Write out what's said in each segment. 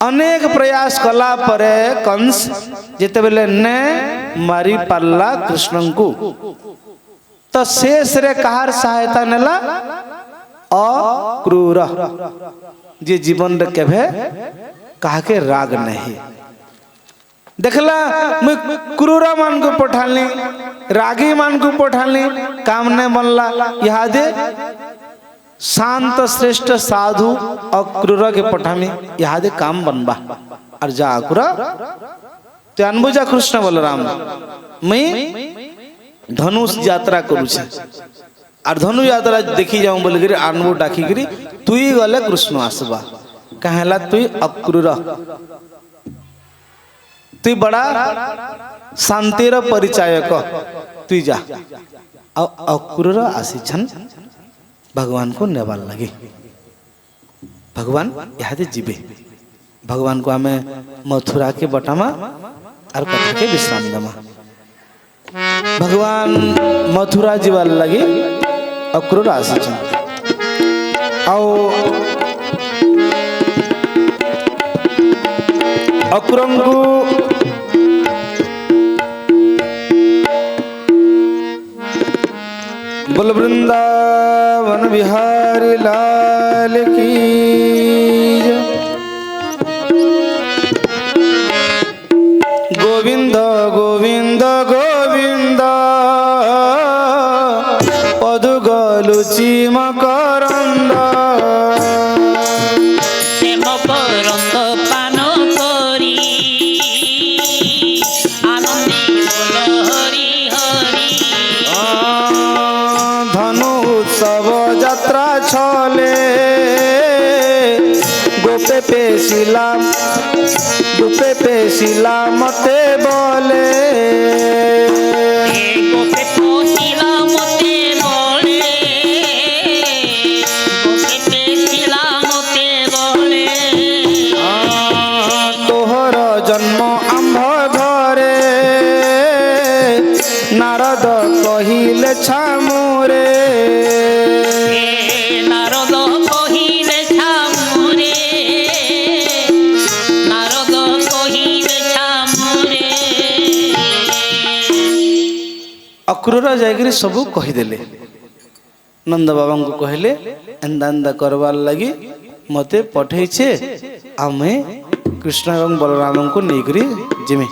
अनेक प्रयास कला परे कंस जिते बेले ने मारी पारला कृष्ण को तो शेष रे कहार सहायता नेला अक्रूर जे जीवन रे केभे कहा के राग नहीं देखला मैं क्रूर मान को पठालनी रागी मान को पठालनी काम ने बनला यहाँ दे शांत श्रेष्ठ साधु अक्रूर के पठामी यहाँ दे काम बनबा और जा अक्रूर तो अनबुझा कृष्ण बलराम मैं धनुष यात्रा करू छे और धनु यात्रा देखी जाऊं बोल गिरी अनबु डाकी गिरी तुई गले कृष्ण आसबा कहला तुई अक्रूर तुई बड़ा शांतिर परिचायक तुई जा अक्रूर आसी छन भगवान को नेबार लगे भगवान यहाँ जीवे भगवान को आमे मथुरा के बटामा और कथा के विश्राम दमा भगवान मथुरा जीवार लगे अक्रूर आसी छन अक्रूर को बोल वृंदावन बिहारी लाल की गोविंद गोविंद गोविंद पदु गलुची मकरंद गुपे पेशिला मते बोले गुपे पेशिला मते बोले गुपे पेशिला मते बोले तोहर जन्म आंभ घरे नारद कहिले छामुरे अक्रूर जाकर सब कहीदेले नंद बाबा को कहले एंदा एंदा करवार लगी मते पठेछे आमे कृष्ण एवं बलराम को लेकरी जिमे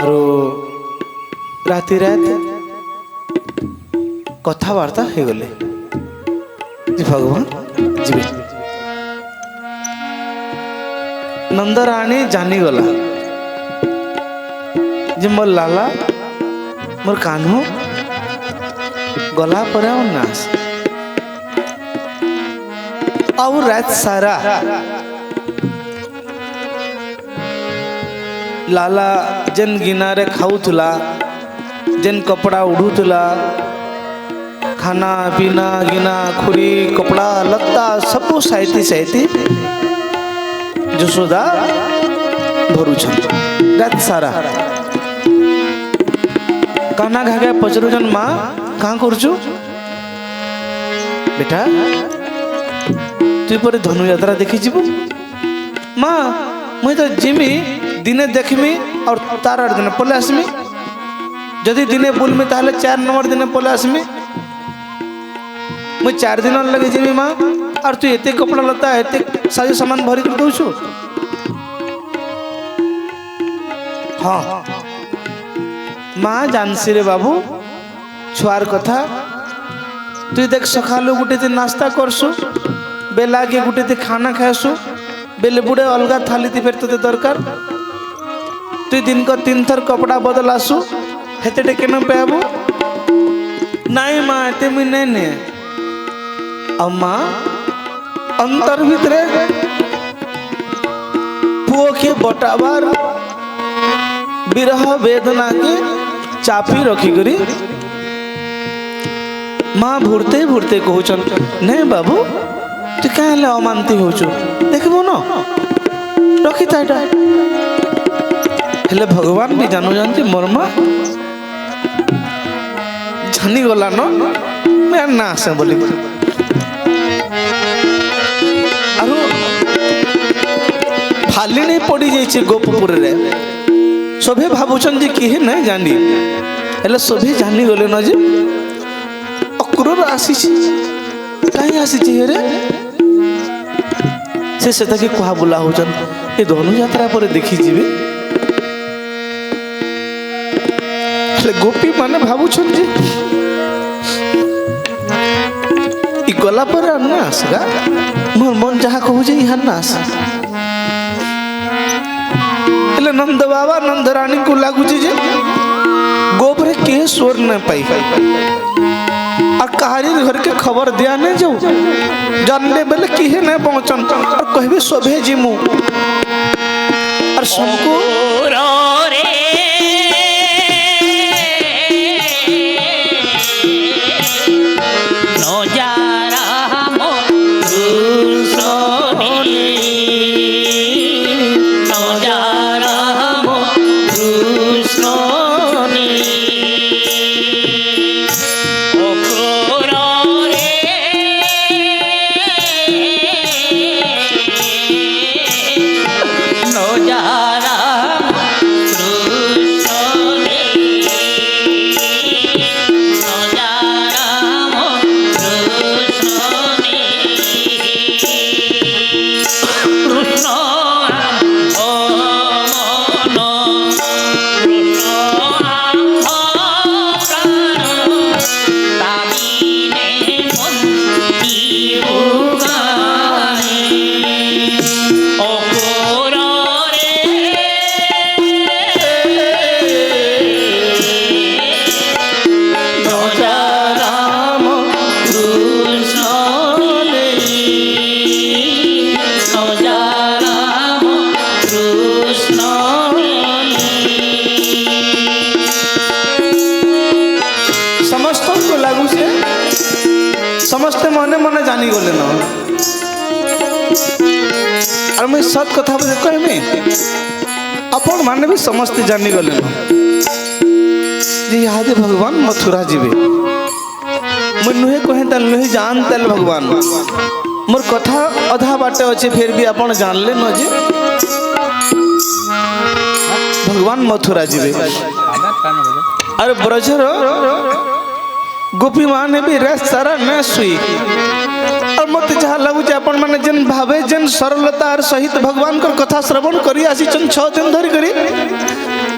आरो राति रात कथावार्ता हो गले भगवान जीवे नंदराणी जानी गला जे मोर लाला मोर कान्हू गला पर नाश और रात सारा लाला जेन गिनारे खाऊला जेन कपड़ा उड़ूला खाना पीना गिना खुरी कपड़ा लत्ता सब साइती साइती जसोदा भरुछन रात सारा काना घागे पचरुजन माँ कहाँ करुचु बेटा तु पर धनु यात्रा देखी जीवु माँ मुई तो जिमी दिने देखमी और तार आठ दिन पले आसमी जदि दिने बुलमी ताहले 4 नंबर दिन पले आसमी मुई 4 दिन लगे जिमी माँ और तू एते कपड़ा लता एते साजो सामान भरी कर दउछु हाँ माँ जानसी रे बाबू छुआर कथा तु देख सकालू गोटे नास्ता करसु बेला के गोटे खाना खाएसु बेले बुढ़े अलगा थाली थी फिर ते दरकार तु दिन को 3 थर कपड़ा बदल आसु हेते केन पेबू नाई माँ एते मुई नहीं ने अम्मा अंतर भितरे पुओ के बटाबार विरह वेदना के चापी रखी करी माँ भूरते भूरते कहूचन नहीं बाबू तू क्या अमानती होचु देखबो न रखी था हेले भगवान भी जानू जानती मोर माँ जानी गला न मैं ना आसे बोली आलिणी पड़ी जाइए गोपपुर रे सभी भावुन जे किए नहीं जानी हेले सभी जानी गले न जे अक्रूर आसी कहीं आसी रे से कि कहा बुला होचन ये धनु यात्रा पर देखी जीवे हेले गोपी माने भावुन जे गला पर ना आसगा मोर मन जहाँ कहू जे यहाँ ना आस हेले नंद बाबा नंद रानी को लागू जे गोबरे के स्वर न पाई और कहारी घर के खबर दिया नहीं जाऊ जानले बेले किहे नहीं पहुंचन और कहबे सभे जिमु और सबको समस्ते मने मने जानी गले न और मैं सत कथा कहमी अपन माने भी समस्ते जानी गले न जे याद भगवान मथुरा जीवे मैं नुहे कहे तल नुहे जान तल भगवान मोर कथा अधा बाटे अच्छे फिर भी अपन जान ले न जे भगवान मथुरा जीवे अरे ब्रजर गोपी माँ ने भी रस सारा न सुई और मत जहाँ लगू अपन माने जन भावे जन सरलता और सहित भगवान को कथा श्रवण करी आसी चन 6 दिन धरी करी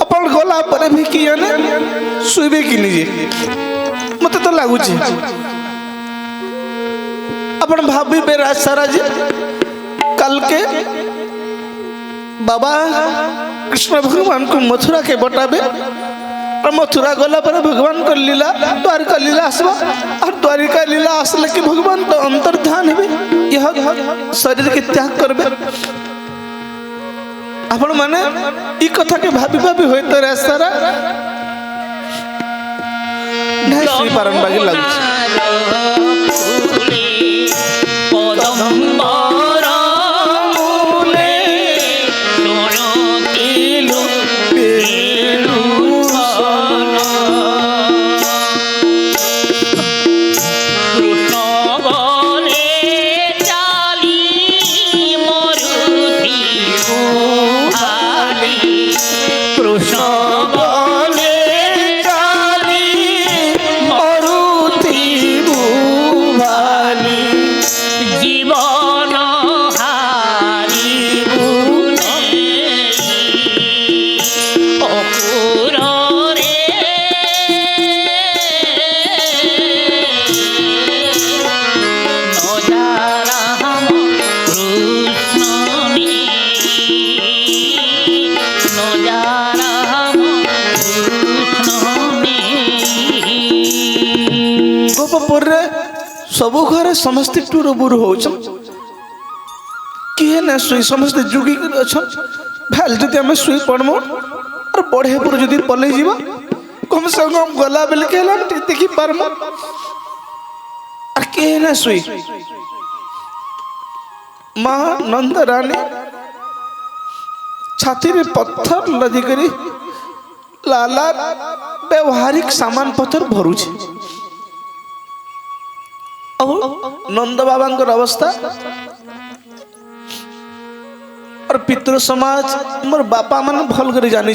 अपन गला पर भी किया ने सुईबे कि निजे मत तो लागू छे अपन भाभी बे रस सारा जी कल के बाबा कृष्ण भगवान को मथुरा के बताबे और मथुरा गला पर भगवान को लीला द्वारिका लीला आसवा और द्वारिका लीला आसले कि भगवान तो अंतर ध्यान है यह शरीर के त्याग करबे आपण माने ई कथा के भाभी भाभी होय तो रे सारा नहीं श्री पारण बागी लागु सबु घरे समस्ते टूर बुर होचन किए ना सुई समस्ते जुगी अछन भाल जदि हमें सुई पड़मो और पढ़े पुर जदि पले जीवा कम से कम गला बेल के ला देखि परमो और किए ना सुई मां नंद रानी छाती में पत्थर लदी करी लाला व्यवहारिक सामान पत्थर भरू छे नंद बाबा अवस्था और पितृ समाज मोर बापा मन भल कर जानी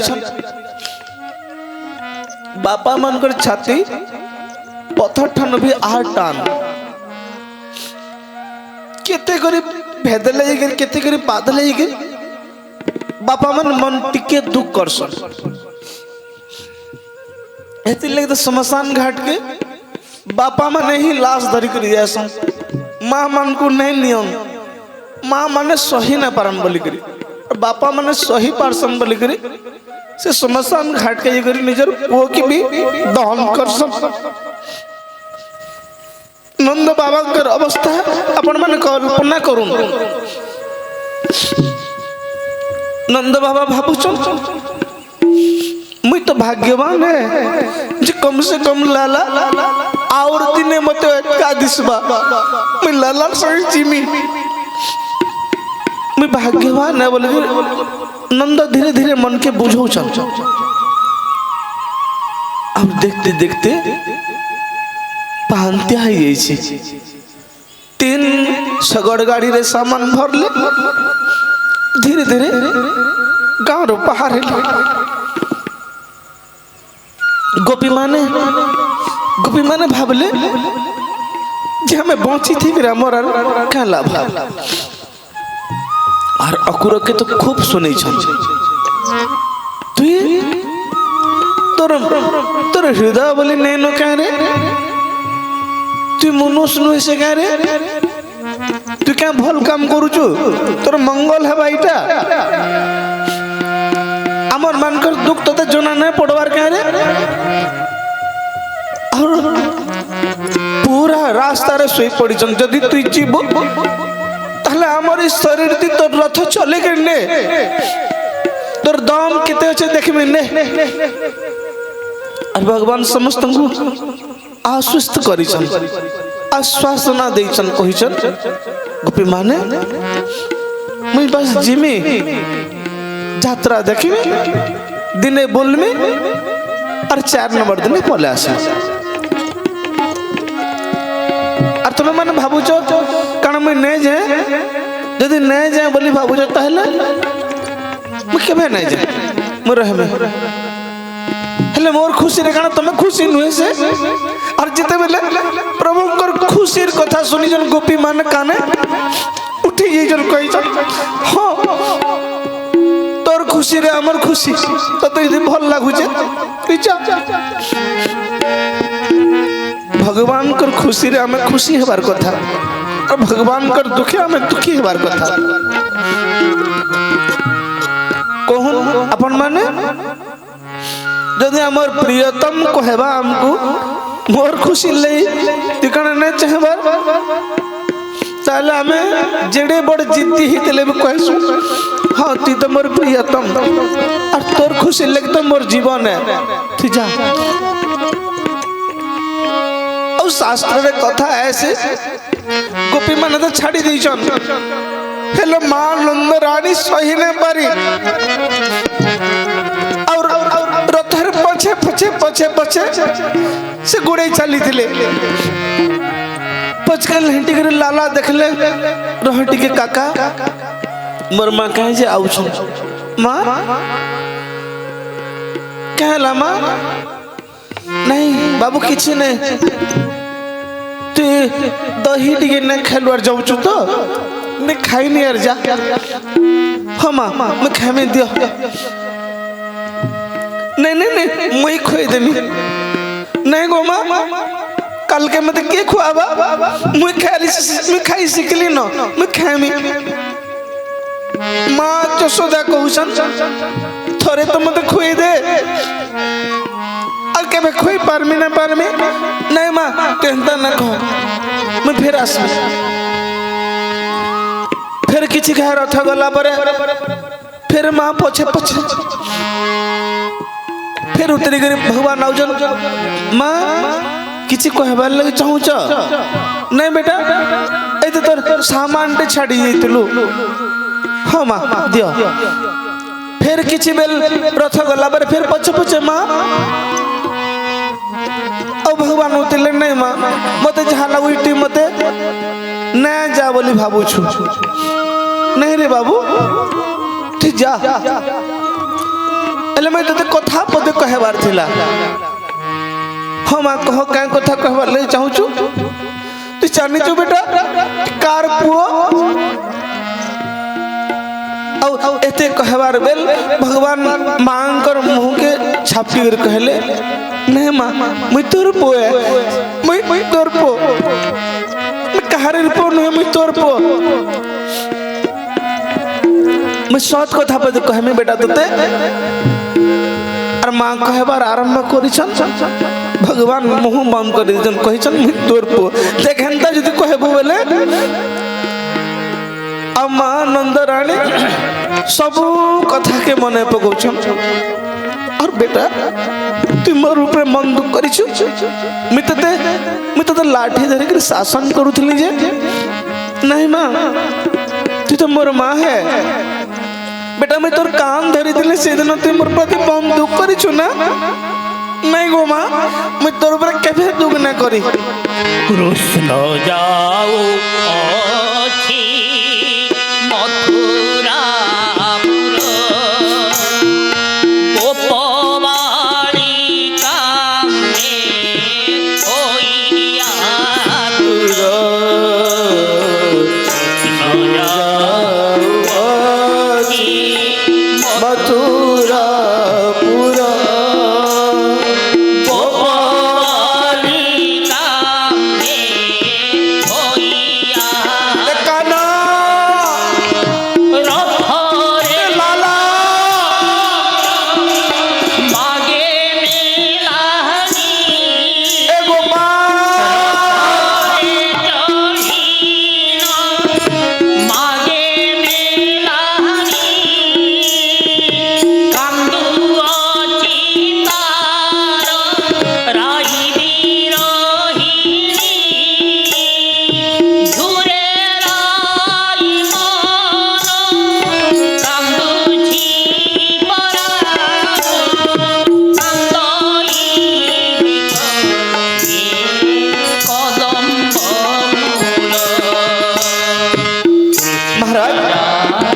बापा मन कर छाती पथर ठान भी आर टान केते करी भेदले केते करी बादले बापा मन टिके दुख करसन एति लगे तो शमशान घाट के बापा माने ही लाश धरी कर जासन माँ मन को नहीं नियम माँ माने सही ना पारन बोली करी बापा माने सही पारसन बोली करी से शमशान घाट के ये करी निजर पुओ की भी दहन करसन नंद बाबा कर अवस्था अपन माने कल्पना करूं नंद बाबा भाबुचन मुई तो भाग्यवान है जे कम से कम लाला और दिने मते का दिसबा मुई लाला सही जीमी मुई भाग्यवान है बोले नंद धीरे धीरे मन के बुझो चल अब देखते देखते पांत्या ही तीन सगड़ गाड़ी रे सामान भरले धीरे धीरे गाँव रो पहाड़ गोपी माने भावले जे हमें बची थी मोर क्या लाभ और अकुर के तो खूब सुनी तु तोर हृदय बोली नहीं नो क्या रे तु मनुष्य नुहे से क्या रे तु क्या भल काम करुचु तोर मंगल है भाईटा आमर मानकर दुख तोते जना नहीं पड़वार क्या रे और पूरा रास्ता रे सोई पड़ी जदि तु जीव ताहले आमर इस शरीर ती तोर रथ चले ने तोर दम केते अच्छे देखबे ने और भगवान समस्त को आश्वस्त करिछन आश्वासना देइछन कहिछन गोपी माने मुई बस जिमी यात्रा देखी दिने बोलमी और 4 नंबर दिन पले आस और तुम्हें मैंने भावुच कारण मुझे नहीं जाए जदि नहीं जाए बोली भावुच ताहले मुझे नहीं जाए मुझे रहमे हेले मोर खुशी रे कारण तुम खुशी नुहे से और जिते बेले प्रभु खुशी कथा सुनी जन गोपी मान काने उठी जन कही हाँ तोर खुशी रे हमर खुशी तो यदि भल लागुचे भगवान कर खुशी रे हमें खुशी हेबार कथा और भगवान कर दुखी हमें दुखी हेबार कथा कहूं अपन माने यदि हमर प्रियतम कहबा हमको मोर खुशी ले तिकण ने चाहबा ताले हमें जेड़े बड़ जिद्दी ही तले भी कहसु हाँ ती तो मोर प्रियतम और तोर खुशी लगे तो मोर जीवन है तू जा और शास्त्र रे कथा ऐसे गोपी मन तो छाड़ी दीचन हेलो मां नंद रानी सही ने पारी और रथर पछे पछे पछे पछे से गुड़े चली थिले पचकल हंटी करे लाला देखले रहटी के काका मोर माँ कहे जे आउ माँ कहला माँ नहीं बाबू किसी नहीं तू दही टिके नहीं खेलवार जाऊँ तो मैं खाई नहीं यार जा हाँ माँ मैं खाए में दियो नहीं नहीं नहीं मैं खोई देमी नहीं गो माँ कल के मत के खुआबा मैं खाई सिकली न मैं खाए में माँ यशोदा कहूसन थोड़े तो मत खुई दे और के खुई पारमी ना पारमी नहीं माँ टेंशन ना कहो मैं फिर आस फिर किसी कह रहा था गला पर फिर माँ पछे पछे फिर उतरी गरी भगवान आउजन माँ किसी कहबार लगे चाहूँ नहीं बेटा ए तो तोर सामान टे छाड़ी जाइतलु हाँ माँ दियो फिर किसी बेल रथ गला पर फिर पछे पछे माँ और भगवान उतरले नहीं माँ मते जहाँ लगुटी मते नहीं जा बोली भाबू छु नहीं रे बाबू उठी जा एले मैं तते कथा पदे कहबार थिला हाँ माँ कह क्या कथा कहबार ले चाहू तू जानी छु बेटा कार पुओ एते कहबार बेल भगवान मांकर मुंह के छापी कर कहले नहीं माँ मैं तोर पो है मैं तोर पो मैं कहारे पो नहीं मैं तोर पो मैं सच कथा पे कहमी बेटा तते और माँ कहबार आरंभ करिछन भगवान मुंह बंद कर दिजन कहिछन मैं तोर पो देखनता जदी कहबो बोले अम्मा नंद रानी सब कथा के मने पकौछन और बेटा तू मोर ऊपर मन दुख करिछु मैं तते लाठी धरि के शासन करूथली जे नहीं मां तू तो मोर मां है बेटा मैं तोर कान धरि दिले से दिन तू मोर प्रति मन दुख करिछु ना नहीं गो मां मैं तोर ऊपर केबे दुख ना करी कृष्ण जाओ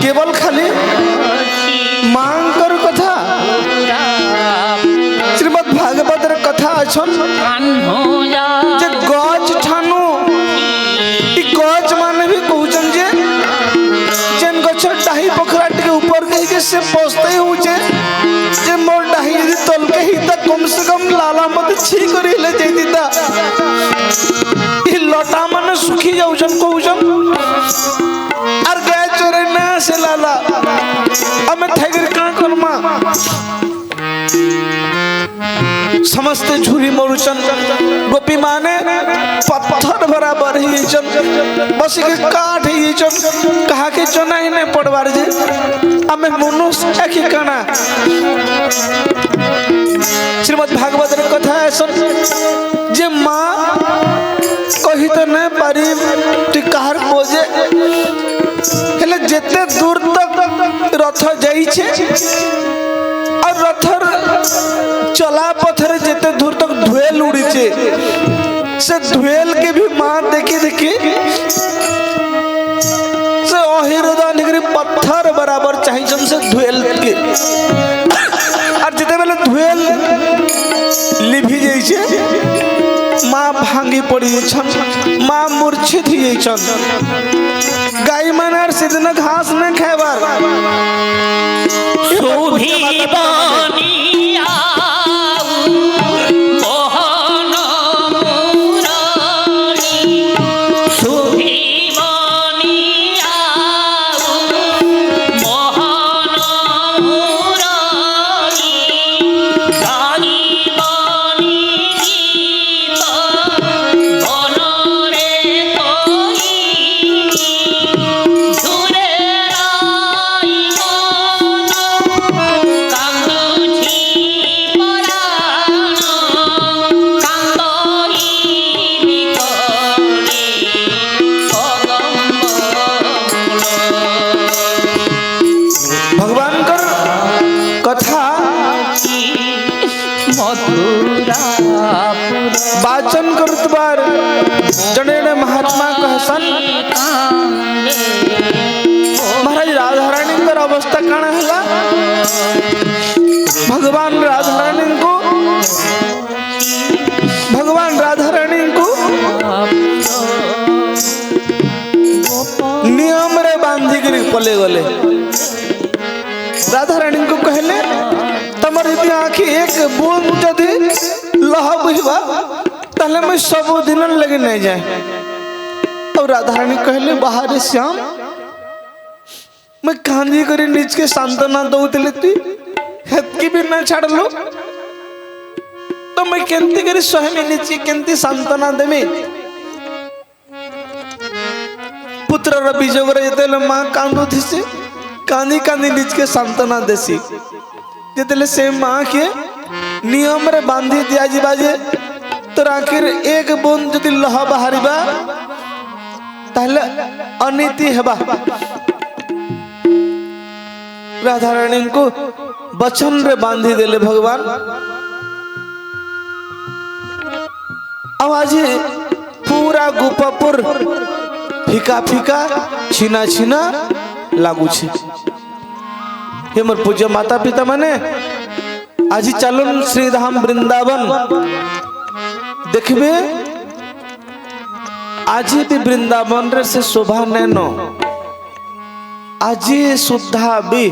केवल खाली मांकर कथा श्रीमद् भागवत कथा अछन जे गज ठानु ई गज माने भी कहउछन जे जेन गछ डाही पोखरा के ऊपर कहि के से पस्ते होचे जे मोर डाही यदि तल के ही त कम से कम लाला मत छी करी ले जैतिता ई लटा माने सुखी जाउछन कहउछन और गाय चोरे ना से लाला हमें ठगर कहाँ करमा समस्त झूरी मरुचन गोपी माने पत्थर बराबर ही चन बस के काट ही चन कहा के चना ही नहीं पड़वार जे हमें मनुष्य एक ही कना श्रीमद् भागवत कथा है सुन जे माँ कही तो नहीं पारी तू कहार खोजे हेले जेते दूर तक रथ जाइछे और रथर चला पथर जेते दूर तक धुएल उड़ीछे से धुएल के भी मां देखी देखी से अहिरदान के पत्थर बराबर चाहिए से धुएल के और जेते बेले धुएल लिभि जाइछे माँ भांगी पड़ी छन माँ मूर्छित ही छन गाय मानार सिदन घास न खाइबार शोभी बनिया मोहन मुरारी शोभी बनिया मोहन मुरारी गाई बनी गीत बनरे कोई झुरे राई अवस्था काना है भगवान राधा रानी को नियम रे बांधी कर पले गले। राधा रानी को कहले तमर यदि आँखि एक बूंद जदि लह बुझवा ताले मैं सब दिन लगे नहीं जाए। और राधा रानी कहले बाहर श्याम मैं कांदी करी निज के सांत्वना दौले तु हेतकी भी ना छाड़ लो तो मैं केंती करी स्वयं निज केंती सांत्वना देमी। पुत्र विजोग जिते माँ कांदू थी कांदी कांदी निज के सांत्वना देसी जिते से माँ के नियम रे बांधी दिया जाए तो आखिर एक बूंद जदि लह बाहर ताहले अनीति हेबा। राधा रानी को बचन रे बांधी देले भगवान। अब आज पूरा गोपापुर फीका फीका छीना छीना लागू छे। हे मोर पूज्य माता पिता माने आज चलन श्रीधाम वृंदावन देखबे आज भी वृंदावन रे से शोभा नैनो आज सुधा भी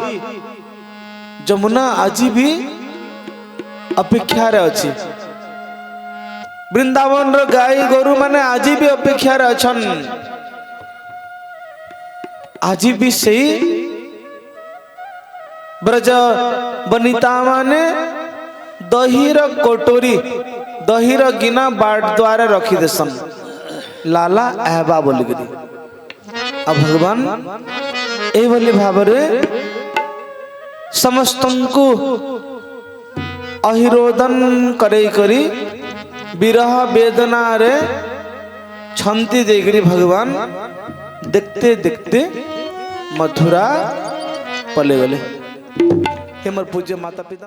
जमुना आज भी अपेक्षा रे अछि। वृंदावन रो गाय गोरु माने आज भी अपेक्षा रे अछन। आज भी सही ब्रज बनिता माने दहीर कोटोरी दहीर गिना बाट द्वारा रखी देसन लाला एहबा बोली करी। अब भगवान ए बोली भावरे समस्त को अहिरोदन करे करी विरह वेदना रे छंती देकरी भगवान देखते देखते मथुरा पले गले। हे मोर पूज्य माता पिता।